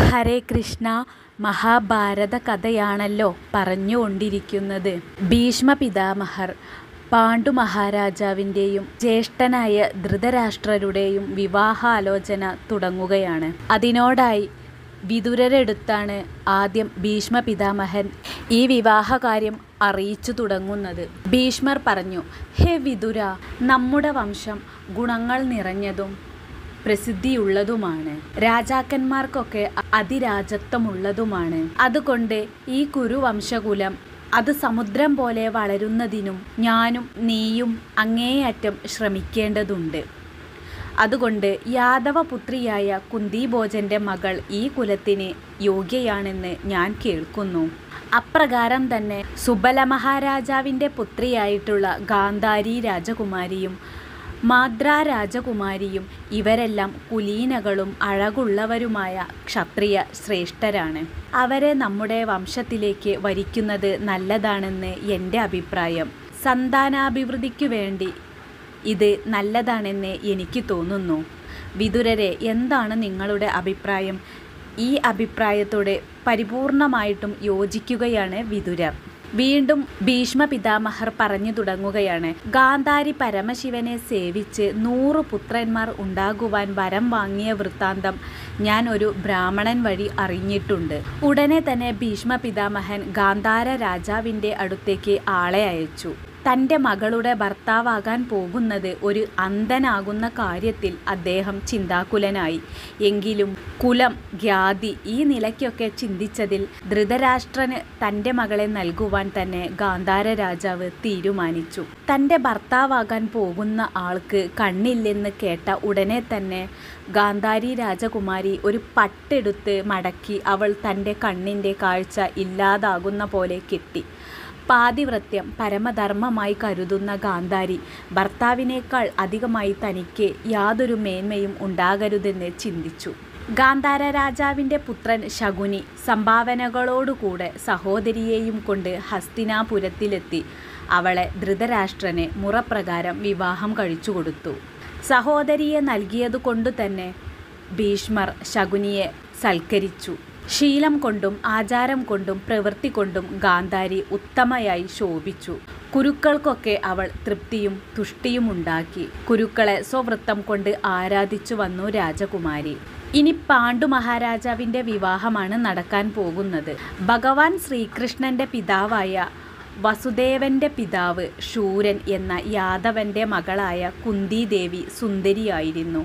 ഹരേ കൃഷ്ണ. മഹാഭാരത കഥയാണല്ലോ പറഞ്ഞുകൊണ്ടിരിക്കുന്നത്. ഭീഷ്മ പിതാമഹർ പാണ്ഡു മഹാരാജാവിൻ്റെയും ജ്യേഷ്ഠനായ ധൃതരാഷ്ട്രരുടെയും വിവാഹാലോചന തുടങ്ങുകയാണ്. അതിനോടായി വിതുരരെടുത്താണ് ആദ്യം ഭീഷ്മ പിതാമഹൻ ഈ വിവാഹകാര്യം അറിയിച്ചു തുടങ്ങുന്നത്. ഭീഷ്മർ പറഞ്ഞു, ഹേ വിതുര, നമ്മുടെ വംശം ഗുണങ്ങൾ നിറഞ്ഞതും പ്രസിദ്ധിയുള്ളതുമാണ്. രാജാക്കന്മാർക്കൊക്കെ അതിരാജത്വമുള്ളതുമാണ്. അതുകൊണ്ട് ഈ കുരുവംശകുലം അത് സമുദ്രം പോലെ വളരുന്നതിനും ഞാനും നീയും അങ്ങേയറ്റം ശ്രമിക്കേണ്ടതുണ്ട്. അതുകൊണ്ട് യാദവപുത്രിയായ കുന്തിഭോജന്റെ മകൾ ഈ കുലത്തിന് യോഗ്യയാണെന്ന് ഞാൻ കേൾക്കുന്നു. അപ്രകാരം തന്നെ സുബല മഹാരാജാവിൻ്റെ പുത്രിയായിട്ടുള്ള ഗാന്ധാരി രാജകുമാരിയും മാദ്രാ രാജകുമാരിയും ഇവരെല്ലാം കുലീനകളും അഴകുള്ളവരുമായ ക്ഷത്രിയ ശ്രേഷ്ഠരാണ്. അവരെ നമ്മുടെ വംശത്തിലേക്ക് വരിക്കുന്നത് നല്ലതാണെന്ന് എൻ്റെ അഭിപ്രായം. സന്താനാഭിവൃദ്ധിക്കു വേണ്ടി ഇത് നല്ലതാണെന്ന് എനിക്ക് തോന്നുന്നു. വിതുരരെ, എന്താണ് നിങ്ങളുടെ അഭിപ്രായം? ഈ അഭിപ്രായത്തോടെ പരിപൂർണമായിട്ടും യോജിക്കുകയാണ് വിതുരർ. വീണ്ടും ഭീഷ്മ പിതാമഹർ പറഞ്ഞു തുടങ്ങുകയാണ്. ഗാന്ധാരി പരമശിവനെ സേവിച്ച് 100 പുത്രന്മാർ ഉണ്ടാകുവാൻ വരം വാങ്ങിയ വൃത്താന്തം ഞാൻ ഒരു ബ്രാഹ്മണൻ വഴി അറിഞ്ഞിട്ടുണ്ട്. ഉടനെ തന്നെ ഭീഷ്മ പിതാമഹൻ ഗാന്ധാര രാജാവിൻ്റെ അടുത്തേക്ക് ആളെ അയച്ചു. തൻ്റെ മകളുടെ ഭർത്താവാകാൻ പോകുന്നത് ഒരു അന്ധനാകുന്ന കാര്യത്തിൽ അദ്ദേഹം ചിന്താകുലനായി. എങ്കിലും കുലം, ഖ്യാതി ഈ നിലയ്ക്കൊക്കെ ചിന്തിച്ചതിൽ ധൃതരാഷ്ട്രന് തൻ്റെ മകളെ നൽകുവാൻ തന്നെ ഗാന്ധാര രാജാവ് തീരുമാനിച്ചു. തൻ്റെ ഭർത്താവാകാൻ പോകുന്ന ആൾക്ക് കണ്ണില്ലെന്ന് കേട്ട ഉടനെ തന്നെ ഗാന്ധാരി രാജകുമാരി ഒരു പട്ടെടുത്ത് മടക്കി അവൾ തൻ്റെ കണ്ണിൻ്റെ കാഴ്ച ഇല്ലാതാകുന്ന പോലെ കെട്ടി. പാതിവ്രത്യം പരമധർമ്മമായി കരുതുന്ന ഗാന്ധാരി ഭർത്താവിനേക്കാൾ അധികമായി തനിക്ക് യാതൊരു മേന്മയും ഉണ്ടാകരുതെന്ന് ചിന്തിച്ചു. ഗാന്ധാര രാജാവിൻ്റെ പുത്രൻ ശകുനി സംഭാവനകളോടുകൂടെ സഹോദരിയെയും കൊണ്ട് ഹസ്തിനാപുരത്തിലെത്തി അവളെ ധൃതരാഷ്ട്രന് മുറപ്രകാരം വിവാഹം കഴിച്ചു കൊടുത്തു. സഹോദരിയെ നൽകിയതുകൊണ്ടു തന്നെ ഭീഷ്മർ ശകുനിയെ സൽക്കരിച്ചു. ശീലം കൊണ്ടും ആചാരം കൊണ്ടും പ്രവൃത്തി കൊണ്ടും ഗാന്ധാരി ഉത്തമയായി ശോഭിച്ചു. കുരുക്കൾക്കൊക്കെ അവൾ തൃപ്തിയും തുഷ്ടിയും ഉണ്ടാക്കി. കുരുക്കളെ സ്വവൃത്തം കൊണ്ട് ആരാധിച്ചു വന്നു രാജകുമാരി. ഇനി പാണ്ഡു മഹാരാജാവിൻ്റെ വിവാഹമാണ് നടക്കാൻ പോകുന്നത്. ഭഗവാൻ ശ്രീകൃഷ്ണൻ്റെ പിതാവായ വസുദേവൻ്റെ പിതാവ് ശൂരൻ എന്ന യാദവൻ്റെ മകളായ കുന്തിദേവി സുന്ദരിയായിരുന്നു.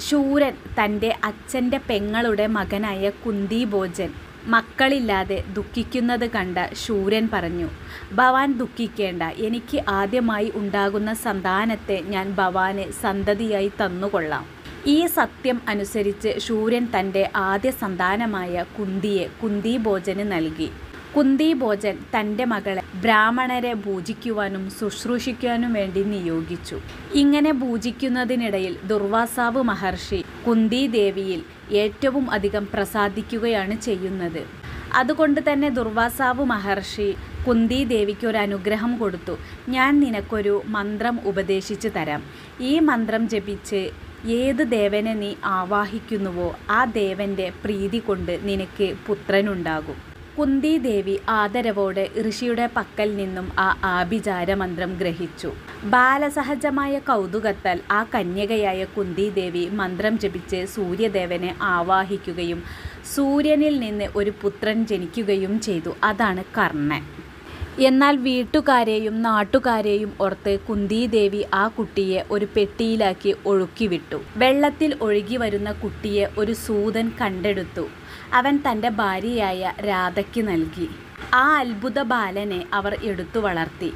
ശൂരൻ തൻ്റെ അച്ഛൻ്റെ പെങ്ങളുടെ മകനായ കുന്തിഭോജൻ മക്കളില്ലാതെ ദുഃഖിക്കുന്നത് കണ്ട ശൂരൻ പറഞ്ഞു, ഭവാൻ ദുഃഖിക്കേണ്ട, എനിക്ക് ആദ്യമായി ഉണ്ടാകുന്ന സന്താനത്തെ ഞാൻ ഭവാന് സന്തതിയായി തന്നുകൊള്ളാം. ഈ സത്യം അനുസരിച്ച് ശൂരൻ തൻ്റെ ആദ്യ സന്താനമായ കുന്തിയെ കുന്തിഭോജന് നൽകി. കുന്തിഭോജൻ തൻ്റെ മകളെ ബ്രാഹ്മണരെ പൂജിക്കുവാനും ശുശ്രൂഷിക്കുവാനും വേണ്ടി നിയോഗിച്ചു. ഇങ്ങനെ പൂജിക്കുന്നതിനിടയിൽ ദുർവാസാവ് മഹർഷി കുന്തിദേവിയിൽ ഏറ്റവും അധികം പ്രസാദിക്കുകയാണ് ചെയ്യുന്നത്. അതുകൊണ്ട് തന്നെ ദുർവാസാവ് മഹർഷി കുന്തിദേവിക്ക് ഒരു അനുഗ്രഹം കൊടുത്തു. ഞാൻ നിനക്കൊരു മന്ത്രം ഉപദേശിച്ചു തരാം. ഈ മന്ത്രം ജപിച്ച് ഏത് ദേവനെ നീ ആവാഹിക്കുന്നുവോ ആ ദേവൻ്റെ പ്രീതി കൊണ്ട് നിനക്ക് പുത്രനുണ്ടാകും. കുന്തിദേവി ആദരവോടെ ഋഷിയുടെ പക്കൽ നിന്നും ആ ആഭിചാര മന്ത്രം ഗ്രഹിച്ചു. ബാലസഹജമായ കൗതുകത്താൽ ആ കന്യകയായ കുന്തിദേവി മന്ത്രം ജപിച്ച് സൂര്യദേവനെ ആവാഹിക്കുകയും സൂര്യനിൽ നിന്ന് ഒരു പുത്രൻ ജനിക്കുകയും ചെയ്തു. അതാണ് കർണൻ. എന്നാൽ വീട്ടുകാരെയും നാട്ടുകാരെയും ഓർത്ത് കുന്തിദേവി ആ കുട്ടിയെ ഒരു പെട്ടിയിലാക്കി ഒഴുക്കിവിട്ടു. വെള്ളത്തിൽ ഒഴുകി വരുന്ന കുട്ടിയെ ഒരു സൂതൻ കണ്ടെടുത്തു. അവൻ തൻ്റെ ഭാര്യയായ രാധയ്ക്ക് നൽകി. ആ അത്ഭുത ബാലനെ അവർ എടുത്തു വളർത്തി.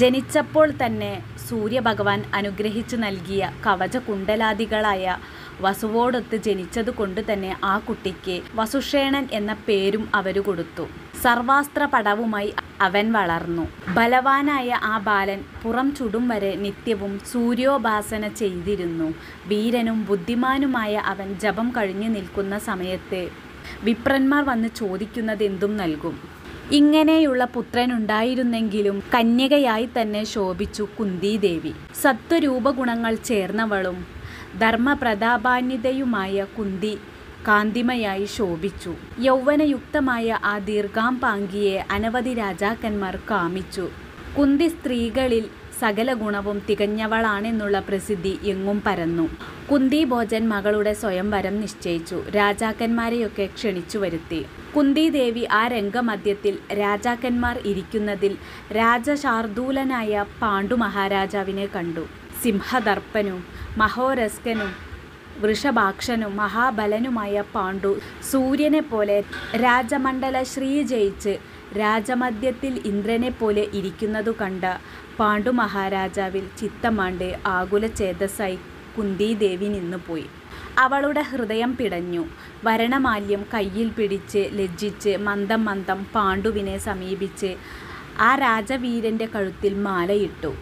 ജനിച്ചപ്പോൾ തന്നെ സൂര്യഭഗവാൻ അനുഗ്രഹിച്ചു നൽകിയ കവചകുണ്ടലാദികളായ വസുവോടൊത്ത് ജനിച്ചതുകൊണ്ട് തന്നെ ആ കുട്ടിക്ക് വസുഷേണൻ എന്ന പേരും അവർ കൊടുത്തു. സർവാസ്ത്ര പടവുമായി അവൻ വളർന്നു. ബലവാനായ ആ ബാലൻ പുറം ചുടും വരെ നിത്യവും സൂര്യോപാസന ചെയ്തിരുന്നു. വീരനും ബുദ്ധിമാനുമായ അവൻ ജപം കഴിഞ്ഞു നിൽക്കുന്ന സമയത്ത് വിപ്രന്മാർ വന്ന് ചോദിക്കുന്നതെന്തും നൽകും. ഇങ്ങനെയുള്ള പുത്രനുണ്ടായിരുന്നെങ്കിലും കന്യകയായി തന്നെ ശോഭിച്ചു കുന്തിദേവി. സത്വരൂപഗുണങ്ങൾ ചേർന്നവളും ധർമ്മപ്രതാപാന്വിതയുമായ കുന്തി കാന്തിമയായി ശോഭിച്ചു. യൗവനയുക്തമായ ആ ദീർഘാംപാംഗിയെ അനവധി രാജാക്കന്മാർ കാമിച്ചു. കുന്തി സ്ത്രീകളിൽ സകല ഗുണവും തികഞ്ഞവളാണെന്നുള്ള പ്രസിദ്ധി എങ്ങും പരന്നു. കുന്തി ഭോജൻ മകളുടെ സ്വയംവരം നിശ്ചയിച്ചു. രാജാക്കന്മാരെയൊക്കെ ക്ഷണിച്ചു വരുത്തി. കുന്തിദേവി ആ രംഗമധ്യത്തിൽ രാജാക്കന്മാർ ഇരിക്കുന്നതിൽ രാജശാർദൂലനായ പാണ്ഡു മഹാരാജാവിനെ കണ്ടു. സിംഹദർപ്പനും മഹോരസ്കനും വൃഷഭാക്ഷനും മഹാബലനുമായ പാണ്ഡു സൂര്യനെ പോലെ രാജമണ്ഡല ശ്രീ ജയിച്ച് രാജമധ്യത്തിൽ ഇന്ദ്രനെ പോലെ ഇരിക്കുന്നതു കണ്ട പാണ്ഡു മഹാരാജാവിൽ ചിത്തമാണ്ട് ആകുലചേതസ്സായി കുന്തിദേവി നിന്നുപോയി. അവളുടെ ഹൃദയം പിടഞ്ഞു. വരണമാല്യം കയ്യിൽ പിടിച്ച് ലജ്ജിച്ച് മന്ദം മന്ദം പാണ്ഡുവിനെ സമീപിച്ച് ആ രാജവീരൻ്റെ കഴുത്തിൽ മാലയിട്ടു.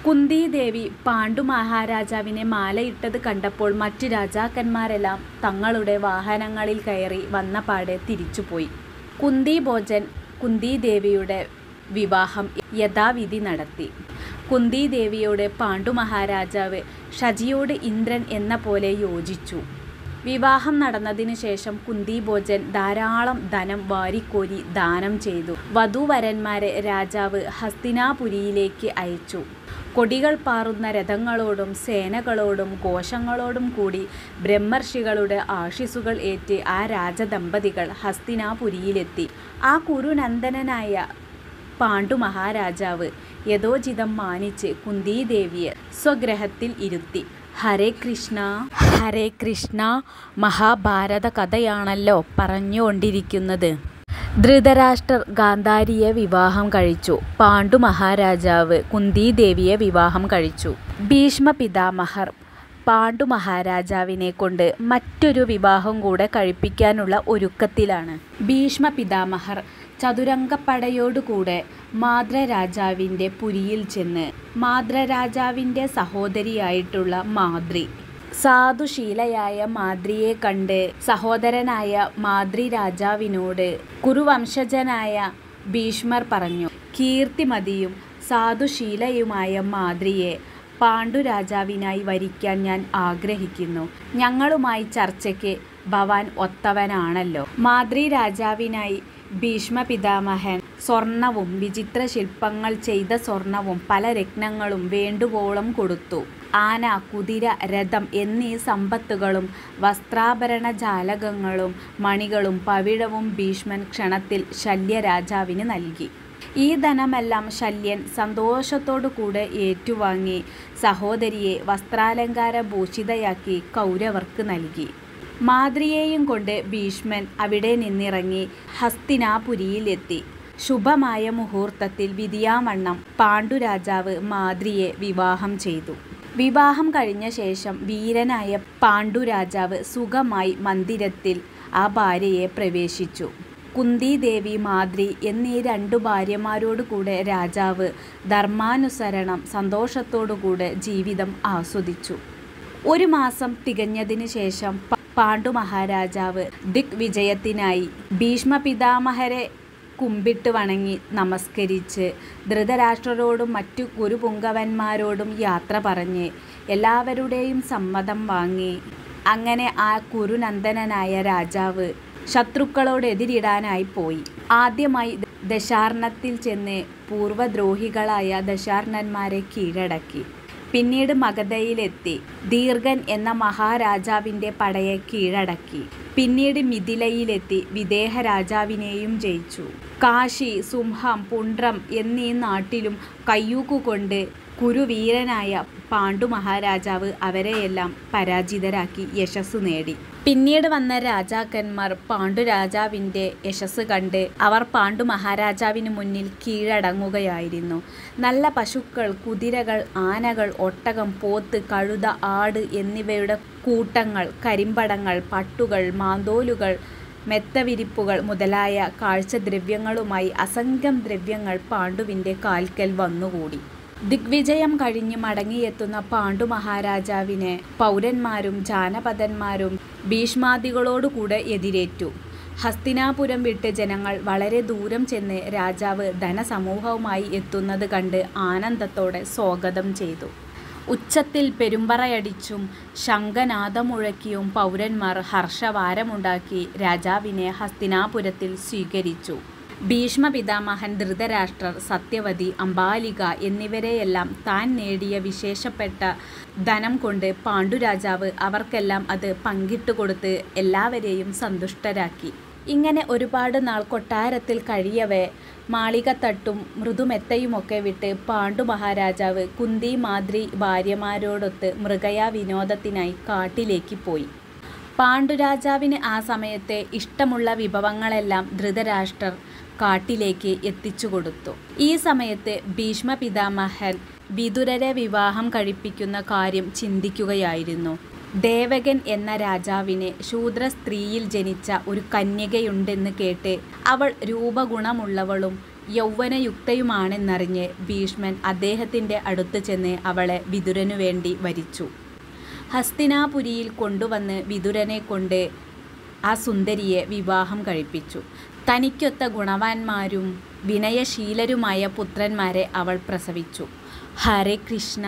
കുന്തിദേവി പാണ്ഡു മഹാരാജാവിനെ മാലയിട്ടത് കണ്ടപ്പോൾ മറ്റു രാജാക്കന്മാരെല്ലാം തങ്ങളുടെ വാഹനങ്ങളിൽ കയറി വന്നപാടെ തിരിച്ചുപോയി. കുന്തി ഭോജൻ കുന്തിദേവിയുടെ വിവാഹം യഥാവിധി നടത്തി. കുന്തിദേവിയോട് പാണ്ഡു മഹാരാജാവ് ഷജിയോട് ഇന്ദ്രൻ എന്ന പോലെ യോജിച്ചു. വിവാഹം നടന്നതിനു ശേഷം കുന്തി ഭോജൻ ധാരാളം ധനം വാരിക്കോരി ദാനം ചെയ്തു. വധൂവരന്മാരെ രാജാവ് ഹസ്തിനാപുരിയിലേക്ക് അയച്ചു. കൊടികൾ പാറുന്ന രഥങ്ങളോടും സേനകളോടും ഘോഷങ്ങളോടും കൂടി ബ്രഹ്മർഷികളുടെ ആശിസുകൾ ഏറ്റ് ആ രാജദമ്പതികൾ ഹസ്തിനാപുരിയിലെത്തി. ആ കുരുനന്ദനായ പാണ്ഡു മഹാരാജാവ് യഥോചിതം മാനിച്ച് കുന്തിദേവിയെ സ്വഗ്രഹത്തിൽ ഇരുത്തി. ഹരേ കൃഷ്ണ ഹരേ കൃഷ്ണ. മഹാഭാരത കഥയാണല്ലോ പറഞ്ഞുകൊണ്ടിരിക്കുന്നത്. ധൃതരാഷ്ട്രർ ഗാന്ധാരിയെ വിവാഹം കഴിച്ചു. പാണ്ഡു മഹാരാജാവ് കുന്തിദേവിയെ വിവാഹം കഴിച്ചു. ഭീഷ്മ പിതാമഹർ പാണ്ഡു മഹാരാജാവിനെ കൊണ്ട് മറ്റൊരു വിവാഹം കൂടെ കഴിപ്പിക്കാനുള്ള ഒരുക്കത്തിലാണ്. ഭീഷ്മ പിതാമഹർ ചതുരംഗപ്പടയോടുകൂടെ മാദ്രരാജാവിൻ്റെ പുരിയിൽ ചെന്ന് മാദ്രരാജാവിൻ്റെ സഹോദരിയായിട്ടുള്ള മാദ്രി സാധുശീലയായ മാദ്രിയെ കണ്ട് സഹോദരനായ മാദ്രി രാജാവിനോട് കുരുവംശജനായ ഭീഷ്മർ പറഞ്ഞു, കീർത്തിമതിയും സാധുശീലയുമായ മാദ്രിയെ പാണ്ഡുരാജാവിനായി വരിക്കാൻ ഞാൻ ആഗ്രഹിക്കുന്നു. ഞങ്ങളുമായി ചർച്ചയ്ക്ക് ഭവാൻ ഒത്തവനാണല്ലോ. മാദ്രി രാജാവിനായി ഭീഷ്മ പിതാമഹൻ സ്വർണവും വിചിത്ര ശില്പങ്ങൾ ചെയ്ത സ്വർണവും പല രത്നങ്ങളും വേണ്ടുവോളം കൊടുത്തു. ആന, കുതിര, രഥം എന്നീ സമ്പത്തുകളും വസ്ത്രാഭരണ ജാലകങ്ങളും മണികളും പവിഴവും ഭീഷ്മൻ ക്ഷണത്തിൽ ശല്യരാജാവിന് നൽകി. ഈ ധനമെല്ലാം ശല്യൻ സന്തോഷത്തോടുകൂടെ ഏറ്റുവാങ്ങി സഹോദരിയെ വസ്ത്രാലങ്കാര ഭൂഷിതയാക്കി കൗരവർക്ക് നൽകി. മാദ്രിയെയും കൊണ്ട് ഭീഷ്മൻ അവിടെ നിന്നിറങ്ങി ഹസ്തിനാപുരിയിലെത്തി. ശുഭമായ മുഹൂർത്തത്തിൽ വിധിയാവണ്ണം പാണ്ഡുരാജാവ് മാദ്രിയെ വിവാഹം ചെയ്തു. വിവാഹം കഴിഞ്ഞ ശേഷം വീരനായ പാണ്ഡുരാജാവ് സുഖമായി മന്ദിരത്തിൽ ആ ഭാര്യയെ പ്രവേശിച്ചു. കുന്തിദേവി, മാദ്രി എന്നീ 2 ഭാര്യമാരോടുകൂടെ രാജാവ് ധർമാനുസരണം സന്തോഷത്തോടുകൂടെ ജീവിതം ആസ്വദിച്ചു. 1 മാസം തികഞ്ഞതിന് ശേഷം പാണ്ഡു മഹാരാജാവ് ദിഗ്വിജയത്തിനായി ഭീഷ്മ പിതാമഹരെ കുമ്പിട്ട് വണങ്ങി നമസ്കരിച്ച് ധൃതരാഷ്ട്രരോടും മറ്റു കുരുപുങ്കവന്മാരോടും യാത്ര പറഞ്ഞ് എല്ലാവരുടെയും സമ്മതം വാങ്ങി അങ്ങനെ ആ കുരുനന്ദനായ രാജാവ് ശത്രുക്കളോടെതിരിടാനായി പോയി. ആദ്യമായി ദശാർണത്തിൽ ചെന്ന് പൂർവദ്രോഹികളായ ദശാർണന്മാരെ കീഴടക്കി. പിന്നീട് മഗധയിലെത്തി ദീർഘൻ എന്ന മഹാരാജാവിൻ്റെ പടയെ കീഴടക്കി. പിന്നീട് മിഥിലയിലെത്തി വിദേഹ രാജാവിനെയും ജയിച്ചു. കാശി, സുംഹം, പുണ്ട്രം എന്നീ നാട്ടിലും കയ്യൂക്കുകൊണ്ട് കുരുവീരനായ പാണ്ഡു മഹാരാജാവ് അവരെയെല്ലാം പരാജിതരാക്കി യശസ്സു നേടി. പിന്നീട് വന്ന രാജാക്കന്മാർ പാണ്ഡുരാജാവിൻ്റെ യശസ് കണ്ട് അവർ പാണ്ഡു മഹാരാജാവിന് മുന്നിൽ കീഴടങ്ങുകയായിരുന്നു. നല്ല പശുക്കൾ, കുതിരകൾ, ആനകൾ, ഒട്ടകം, പോത്ത്, കഴുത, ആട് എന്നിവയുടെ കൂട്ടങ്ങൾ, കരിമ്പടങ്ങൾ, പട്ടുകൾ, മാന്തോലുകൾ, മെത്തവിരിപ്പുകൾ മുതലായ കാഴ്ചദ്രവ്യങ്ങളുമായി അസംഖ്യം ദ്രവ്യങ്ങൾ പാണ്ഡുവിൻ്റെ കാൽക്കൽ വന്നുകൂടി. ദിഗ്വിജയം കഴിഞ്ഞ് മടങ്ങിയെത്തുന്ന പാണ്ഡു മഹാരാജാവിനെ പൗരന്മാരും ജാനപദന്മാരും ഭീഷ്മാദികളോടുകൂടെ എതിരേറ്റു. ഹസ്തിനാപുരം വിട്ട് ജനങ്ങൾ വളരെ ദൂരം ചെന്ന് രാജാവ് ധനസമൂഹവുമായി എത്തുന്നത് കണ്ട് ആനന്ദത്തോടെ സ്വാഗതം ചെയ്തു. ഉച്ചത്തിൽ പെരുമ്പറയടിച്ചും ശംഖനാദമുഴക്കിയും പൗരന്മാർ ഹർഷവാരമുണ്ടാക്കി രാജാവിനെ ഹസ്തിനാപുരത്തിൽ സ്വീകരിച്ചു. ഭീഷ്മപിതാമഹൻ, ധൃതരാഷ്ട്രർ, സത്യവതി, അംബാലിക എന്നിവരെയെല്ലാം താൻ നേടിയ വിശേഷപ്പെട്ട ധനം കൊണ്ട് പാണ്ഡുരാജാവ് അവർക്കെല്ലാം അത് പങ്കിട്ടുകൊടുത്ത് എല്ലാവരെയും സന്തുഷ്ടരാക്കി. ഇങ്ങനെ ഒരുപാട് നാൾ കൊട്ടാരത്തിൽ കഴിയവേ മാളികത്തട്ടും മൃദുമെത്തയുമൊക്കെ വിട്ട് പാണ്ഡു മഹാരാജാവ് കുന്തി മാദ്രി ഭാര്യമാരോടൊത്ത് മൃഗയാ വിനോദത്തിനായി കാട്ടിലേക്ക് പോയി. പാണ്ഡുരാജാവിന് ആ സമയത്തെ ഇഷ്ടമുള്ള വിഭവങ്ങളെല്ലാം ധൃതരാഷ്ട്രർ കാട്ടിലേക്ക് എത്തിച്ചു കൊടുത്തു. ഈ സമയത്ത് ഭീഷ്മപിതാമഹൻ വിതുരരെ വിവാഹം കഴിപ്പിക്കുന്ന കാര്യം ചിന്തിക്കുകയായിരുന്നു. ദേവകൻ എന്ന രാജാവിന് ശൂദ്ര സ്ത്രീയിൽ ജനിച്ച ഒരു കന്യകയുണ്ടെന്ന് കേട്ട് അവൾ രൂപഗുണമുള്ളവളും യൗവനയുക്തയുമാണെന്നറിഞ്ഞ് ഭീഷ്മൻ അദ്ദേഹത്തിൻ്റെ അടുത്ത് ചെന്ന് അവളെ വിതുരനു വേണ്ടി വരിച്ചു. ഹസ്തിനാപുരിയിൽ കൊണ്ടുവന്ന് വിതുരനെ കൊണ്ട് ആ സുന്ദരിയെ വിവാഹം കഴിപ്പിച്ചു. തനിക്കൊത്ത ഗുണവാന്മാരും വിനയശീലരുമായ പുത്രന്മാരെ അവൾ പ്രസവിച്ചു. ഹരേ കൃഷ്ണ.